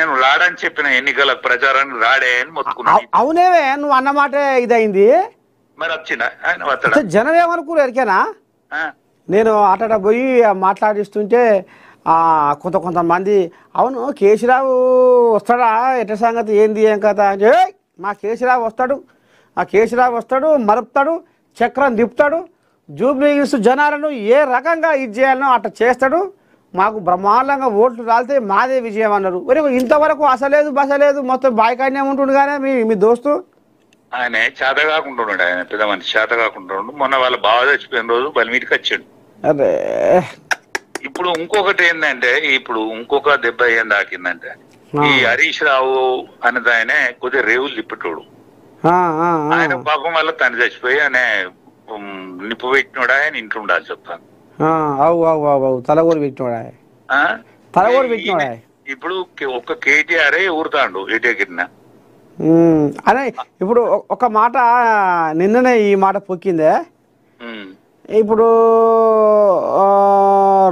నేను రాడని చెప్పిన ఎన్నికల ప్రచారానికి రాడే అని మొత్తుకున్నాను. అవునేవే నువ్వు అన్నమాట ఇదైంది. మరి వచ్చిన ఆయన వస్తాడా? జనం ఏమనుకోరు ఎరికేనా? నేను అట పోయి మాట్లాడిస్తుంటే కొంతమంది అవును కేసీరావు వస్తాడా ఎట్ట సంగతి ఏంది ఏం కదా అంటే మా కేసీరావు వస్తాడు, ఆ కేసీరావు వస్తాడు, మరుపుతాడు, చక్రం తిప్పుతాడు, జూబ్లీహిల్స్ జనాలను ఏ రకంగా ఇది చేయాలనో అట్లా చేస్తాడు, మాకు బ్రహ్మాండంగా ఓట్లు రాలితే మాదే విజయం అన్నారు. మరి ఇంతవరకు అసలేదు బసలేదు మొత్తం బాయికాడనే ఉంటుండు కానీ మీ దోస్తు ఆయన చేత కాకుంటున్నాడు. ఆయన పెద్ద మనిషి చేత కాకుంటున్నాడు. మొన్న వాళ్ళ బావ చచ్చిపోయిన రోజు బలిమీటికి వచ్చాడు. అదే ఇప్పుడు ఇంకొకటి ఏంటంటే ఇప్పుడు ఇంకొక దెబ్బ ఏం దాకిందంటే ఈ హరీష్ రావు అనేది ఆయన కొద్దిగా రేవులు తిప్పేటోడు. ఆయన పాపం వల్ల తను చచ్చిపోయి ఆయన నిప్పు పెట్టినోడు ఆయన ఇంట్లో ఉండాలి చెప్తాను. తలగోరు పెట్టినోడా తలగోరు పెట్టినోడా ఇప్పుడు ఒక్క కేటీఆర్ ఊరుతాడు ఎటెగిరిన అనే. ఇప్పుడు ఒక మాట నిన్ననే ఈ మాట పొక్కిందే. ఇప్పుడు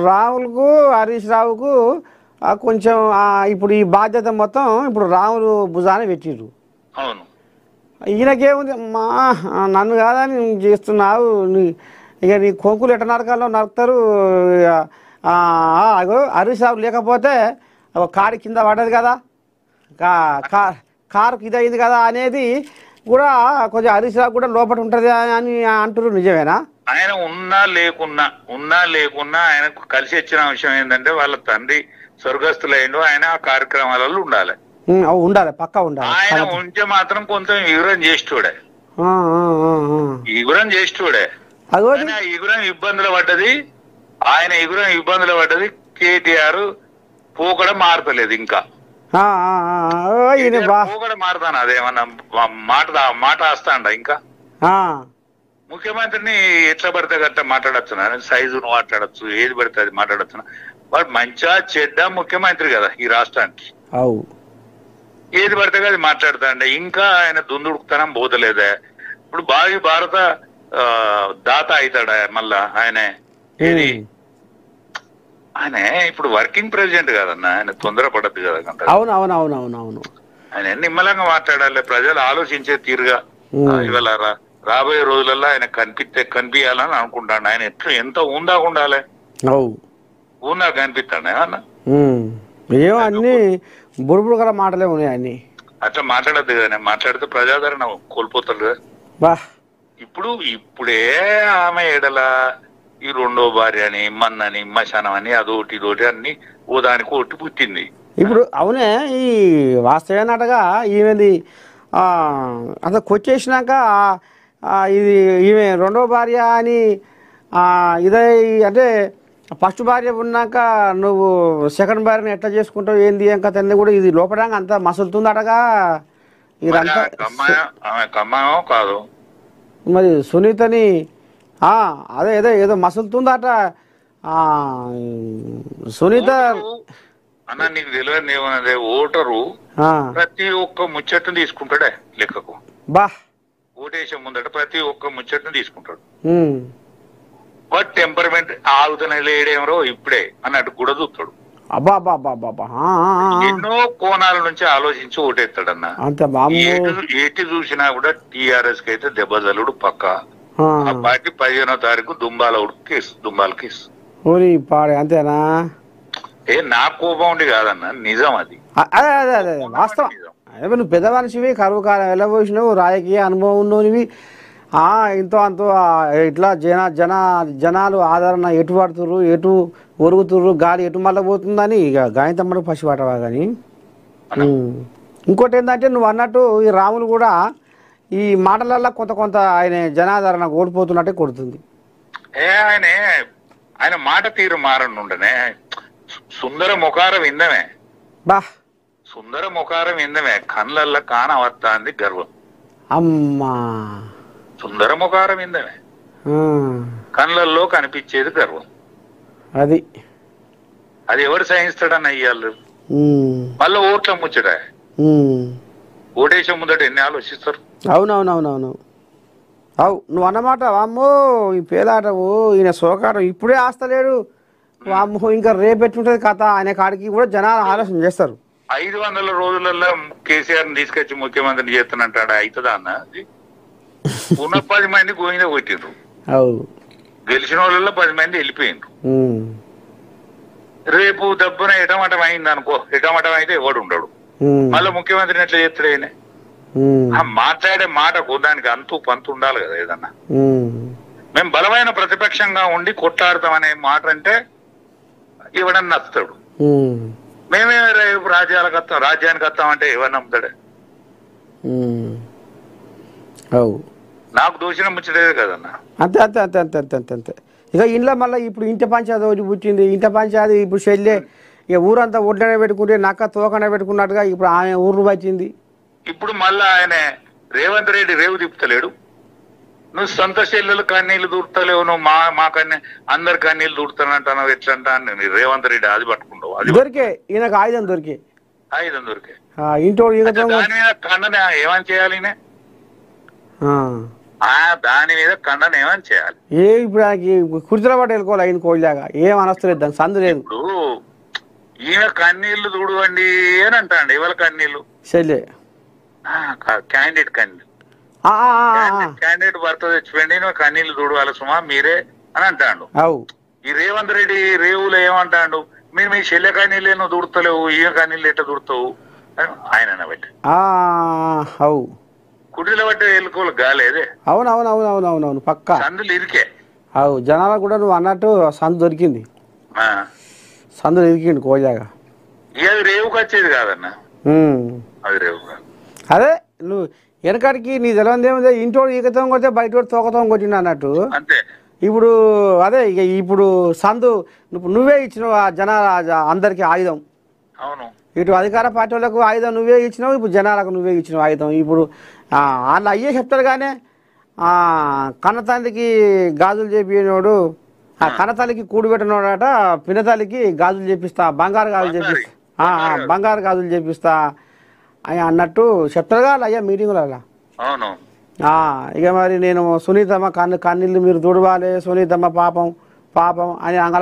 రాహుల్కు హరీష్ రావుకు కొంచెం ఇప్పుడు ఈ బాధ్యత మొత్తం ఇప్పుడు రాహుల్ భుజాన్ని పెట్టిర్రు. అవును, ఈయనకేముంది మా నన్ను కాదని చేస్తున్నావు, ఇక నీ కొంకులు ఎట్ట నరకాలో నరుకుతారు. హరీష్ రావు లేకపోతే కారు కింద పడ్డది కదా, కారుకి ఇదైంది కదా అనేది కూడా కొంచెం హరీష్ రావు కూడా లోపల ఉంటుంది అని అంటారు. నిజమేనా? ఆయన ఉన్నా లేకున్నా ఆయనకు కలిసి వచ్చిన విషయం ఏంటంటే వాళ్ళ తండ్రి స్వర్గస్థులైండు. ఆయన ఆ కార్యక్రమాలలో ఉండాలి, పక్కా ఉండాలి. ఆయన ఉంటే మాత్రం కొంచెం వివరం చేసేటోడే ఇగురం ఇబ్బందులు పడ్డది. ఆయన ఇగురం ఇబ్బందులు పడ్డది. కేటీఆర్ పోకడ మారతలేదు. ఇంకా పోకడ మారుతాను అదేమన్నా మాట వస్తాండ. ఇంకా ముఖ్యమంత్రిని ఎట్లా పడితే గట్లా మాట్లాడచ్చునా, సైజును మాట్లాడచ్చు, ఏది పడితే అది మాట్లాడచ్చునా. వాడు మంచిగా చెడ్డ ముఖ్యమంత్రి కదా ఈ రాష్ట్రానికి. ఏది పడితే అది మాట్లాడతాండే. ఇంకా ఆయన దుందుడుకుతనం పోతలేదే. ఇప్పుడు భారత దాత అవుతాడా మళ్ళా ఆయన? ఏది ఆయన ఇప్పుడు వర్కింగ్ ప్రెసిడెంట్ కదన్నా, ఆయన తొందరపడద్దు కదా. అవును ఆయన నిమ్మలంగా మాట్లాడాలి. ప్రజలు ఆలోచించే తీరుగా ఇవాళ రాబోయే రోజులలో ఆయన కనిపించాలని అనుకుంటాడు. ఆయన ఎంత ఉందా ఉండాలి, ఉందా కనిపిస్తాడు అన్న. ఏమో అన్ని బుడుబుడు గల మాటలే ఉన్నాయి అన్ని. అట్లా మాట్లాడద్దు కదా, మాట్లాడితే ప్రజాదరణ కోల్పోతాడు కదా. ఇప్పుడే ఆమె ఎడల ఈ రెండో భార్య అని మన్నని మశానం అని అదోటి ఇదోటి అన్ని ఓ దానికి ఒకటి పుట్టింది. ఇప్పుడు అవునే ఈ వాస్తవేనటగా ఈమెది అంత కొచ్చేసినాక ఇది ఈమె రెండో భార్య అని ఇదే అంటే ఫస్ట్ భార్య ఉన్నాక నువ్వు సెకండ్ భార్యని ఎట్లా చేసుకుంటావు ఏంది ఇంకా తల్లి కూడా ఇది లోపడంగా అంత మసులుతుందటగా. ఇదంతా కాదు మరి సునీతని అదే ఏదో మసులుతుందట సునీత అన్న. నీకు తెలియదు ఏమన్నది, ఓటరు ప్రతి ఒక్క ముచ్చట్ను తీసుకుంటాడే లెక్కకు. ఓటేసే ముందట ప్రతి ఒక్క ముచ్చట్ను తీసుకుంటాడు. వాడు టెంపర్మెంట్ ఆగుతున్న లేడేమరో ఇప్పుడే అన్నట్టు కూడా చూస్తాడు. ఎన్నో కోణాల నుంచి ఆలోచించి ఓటేస్తాడన్న. ఎటు చూసినా కూడా టీఆర్ఎస్ కి అయితే దెబ్బజలుడు పక్క. ఆ పార్టీ 15వ తారీఖు దుంబాల కేసు అంతేనా? నా కోపం ఉండి కాదన్న, నిజం అది. అదే వాస్తవం. నువ్వు పెద్ద మనిషివి, కరువు కాలం వెళ్ళబోసినావు, రాజకీయ అనుభవం ఉన్నోనివి. ఇంతో అంతో ఇట్లా జనాలు ఆదరణ ఎటు పడుతుర్రు, ఎటు ఒరుగుతుర్రు, గాలి ఎటు మళ్ళీ పోతుందని ఇక గాయంతమ్మడు పసిపట్టవా. కానీ ఇంకోటి ఏంటంటే నువ్వు అన్నట్టు ఈ రాములు కూడా ఈ మాటలల్లో కొంత ఆయన జనాదరణ ఓడిపోతున్నట్టే కొడుతుంది. ఆయన మాట తీరు మారనుండనే. సుందర ముఖారం ఇందమే సుందర ముఖారం ఇందమే కళ్ళల్లో కానవత్తాంది గర్వం. అమ్మా సుందర ముఖారం ఇందమే కళ్ళల్లో కనిపించేది గర్వం. అది ఎవరు సహిస్తాడని అయ్యాళ్ళు. మళ్ళీ ఓట్ల ముచ్చట. ఓటేసే ముందట ఎన్ని ఆలోచిస్తారు. అవునవునవునవును. నువ్వు అన్నమాట వామ్మో ఈ పేలాటవు ఈయన సోకాటం ఇప్పుడే ఆస్తలేడు వామ్మో ఇంకా రేపెట్టుంటది కథ ఆయన కాడికి కూడా జనాలు ఆలోచన చేస్తారు. 500 రోజులలో కేసీఆర్ ని తీసుకొచ్చి ముఖ్యమంత్రిని చేస్తున్నట్టాడు అవుతుందా అన్న అది? ఉన్న 10 మంది గోయింద కొట్టిండ్రు, గెలిచిన వాళ్ళలో 10 మంది వెళ్ళిపోయిండ్రు. రేపు దబ్బున ఎటమటం అయింది అనుకో, ఎటమటం అయితే ఎవడు ఉండడు, మళ్ళీ ముఖ్యమంత్రిని ఎట్లా చేస్తాడు ఆయన? మాట్లాడే మాటకు దానికి అంతు పంతు ఉండాలి కదా ఏదన్నా. మేము బలమైన ప్రతిపక్షంగా ఉండి కొట్లాడతాం అనే మాట అంటే ఇవ్వడం నచ్చుతాడు. మేమే రేపు రాజ్యానికి వస్తామంటే ఎవరు నమ్ముతాడే? నాకు దోషణ ముచ్చలేదు కదన్నా. అంతే అంతే అంతే అంతే అంతే అంతే అంతే ఇక ఇంట్లో మళ్ళీ ఇప్పుడు ఇంటి పంచాయతీ ఒకటి పుట్టింది. ఇంటి పంచాయతీ ఇప్పుడు చెల్లె ఇక ఊరంతా ఒడ్డనే పెట్టుకుంటే నక్క తోకనే పెట్టుకున్నట్టుగా ఇప్పుడు ఆమె ఊరు వచ్చింది. ఇప్పుడు మళ్ళా ఆయన రేవంత్ రెడ్డి రేవు తిప్పుతలేడు. నువ్వు సొంత చెల్లెలు కన్నీళ్లు దూరుతలేవు, నువ్వు మా కన్నీ అందరు కన్నీళ్లు దూరుతానంటావు, ఎట్లా అంటా రేవంత్ రెడ్డి అది పట్టుకుంటావు. అది దొరికే ఈయనకు ఆయుధం దొరికే ఇంటో దాని మీద ఖండన ఏమని చేయాలి? దాని మీద ఖండన ఏమని చేయాలి? ఇప్పుడు కుర్చీల పాటు వెళ్ళుకోవాలి ఆయన కోళ్ళగా ఏం అనస్తలేదు, దాని సందు లేదు. ఇప్పుడు ఈయన కన్నీళ్లు దూడువండి అని అంటాండి. ఇవాళ కన్నీళ్లు చెల్లె క్యాండిడేట్ క్యాండిడేట్ భర్త తెచ్చిపోయింది, నువ్వు కన్నీళ్లు దూడవాలి సుమా మీరే అని అంటాడు. ఈ రేవంత్ రెడ్డి రేవులో ఏమంటాడు? మీరు మీ చెల్లె కన్నీళ్ళే నువ్వు దూడతలేవు, ఈయన కన్నీళ్ళు ఎట్లా దూడతావు అని ఆయన బట్టి కుటీలో బట్టి వెళ్ళుకోవాలి గాలేదే. అవునవునవునవునవును పక్కా సందులు ఇరికే. జనాలకు కూడా నువ్వు అన్నట్టు సందు దొరికింది, సందులు ఇరికిండు కోజాగా. అది రేవుకి వచ్చేది కాదన్న, అది రేవు కాదు. అదే నువ్వు వెనకడికి నీ తెలియదు ఏముంది, ఇంటోడు ఈకతం కొడితే బయట తోకతం కొట్టిండు అన్నట్టు. అంతే ఇప్పుడు అదే ఇక ఇప్పుడు సందు నువ్వే ఇచ్చినావు ఆ జనాల అందరికి ఆయుధం. అవును, ఇటు అధికార పార్టీ వాళ్ళకు ఆయుధం నువ్వే ఇచ్చినావు, ఇప్పుడు జనాలకు నువ్వే ఇచ్చినావు ఆయుధం. ఇప్పుడు వాళ్ళు అయ్యే చెప్తారు కానీ కన్నతల్లికి గాజులు చేపినోడు, ఆ కన్నతల్లికి కూడు పెట్టినోడట పినతల్లికి గాజులు చేపిస్తా, బంగారు గాజులు చేపిస్తా, బంగారు గాజులు చేపిస్తా అని అన్నట్టు చెప్తారు కదా అయ్యా మీటింగులలో. అవును, ఇక మరి నేను సునీతమ్మ కన్నీళ్ళు మీరు తుడవాలి, సునీతమ్మ పాపం పాపం అని అంగళ